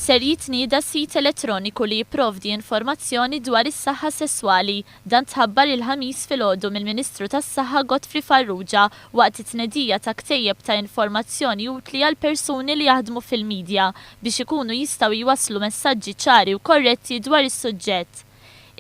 ser jitnieda sit elettroniku li jipprovdi informazzjoni dwar is-saħħa sesswali. Dan tħabbar il-ħamis filgħodu mill-Ministru tas-Saħħa Godfrey Farrugia waqt it-tnedija ta' ktejjeb ta' informazzjoni utli għal persuni li jaħdmu fil-medja biex ikunu jistgħu jwasslu messaġġi ċari u korretti dwar is-suġġett.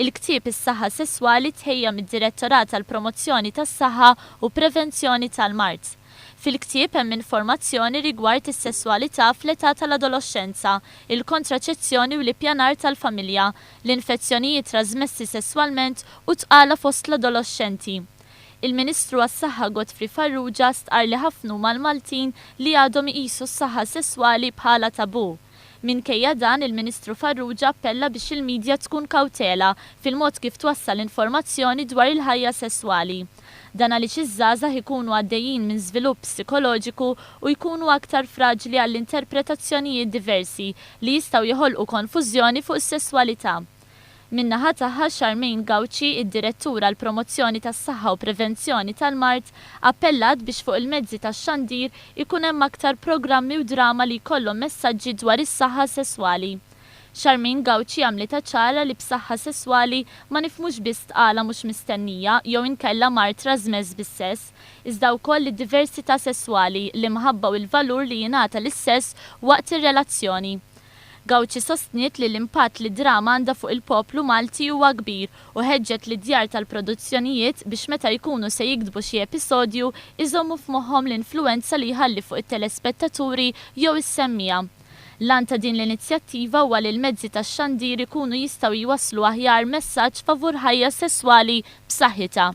Il-ktieb is-saħħa sesswali tħejja mid-Direttorat tal-Promozzjoni tas-Saħħa u Prevenzjoni tal-Mart. Fil-ktieb hemm informazzjoni rigward is-sesswalità fl-età tal-adolescenza, il-kontraċezzjoni u l-ippjanar tal-familja, l-infezzjonijiet trasmessi sesswalment u tqala fost l-adolescenti. Il-Ministru għas-Saħħa Godfrey Farrugia stqar li ħafna mal-Maltin li għadhom iqisu s-saħħa sesswali bħala tabu. Minkejja dan il-Ministru Farrugia appella biex il-medja tkun kawtela fil-mod kif twassal informazzjoni dwar il-ħajja sesswali. Dan għaliex iż-żgħażagħ ikunu għaddejjin minn żvilupp psikoloġiku u jkunu aktar fraġli għall-interpretazzjonijiet diversi li jistgħu joħolqu konfużjoni fuq is-sesswalità. Min-naħa tagħha Charmaine Gauci, id-Direttura għall promozzjoni tas-Saħħa u Prevenzjoni tal-Mart, appellat biex fuq il-mezzi tax-xandir ikun hemm aktar programmi u drama li jkollhom messaġġi dwar is-saħħa sesswali. Charmaine Gauci għamlet ċara li b'saħħa sesswali ma nifhmux biss tqala mhux mistennija jew inkella mart trasmess bis-sess, iżda wkoll id-diversità sesswali li mħabba u l-valur li jingħata lis-sess waqt ir-relazzjoni. Gauci sostniet li l-impatt li drama għandha fuq il-poplu Malti huwa kbir u ħeġġet li djar tal-produzzjonijiet biex meta jkunu se jikdbu xi episodju iżommu f'moħħhom l-influenza li jħalli fuq it-telespettaturi jew is-semmija. Lan ta' din l-inizjattiva huwa li l-mezzi tax-xandir ikunu jistgħu jwasslu aħjar messaġġ favur ħajja sesswali b'saħħitha.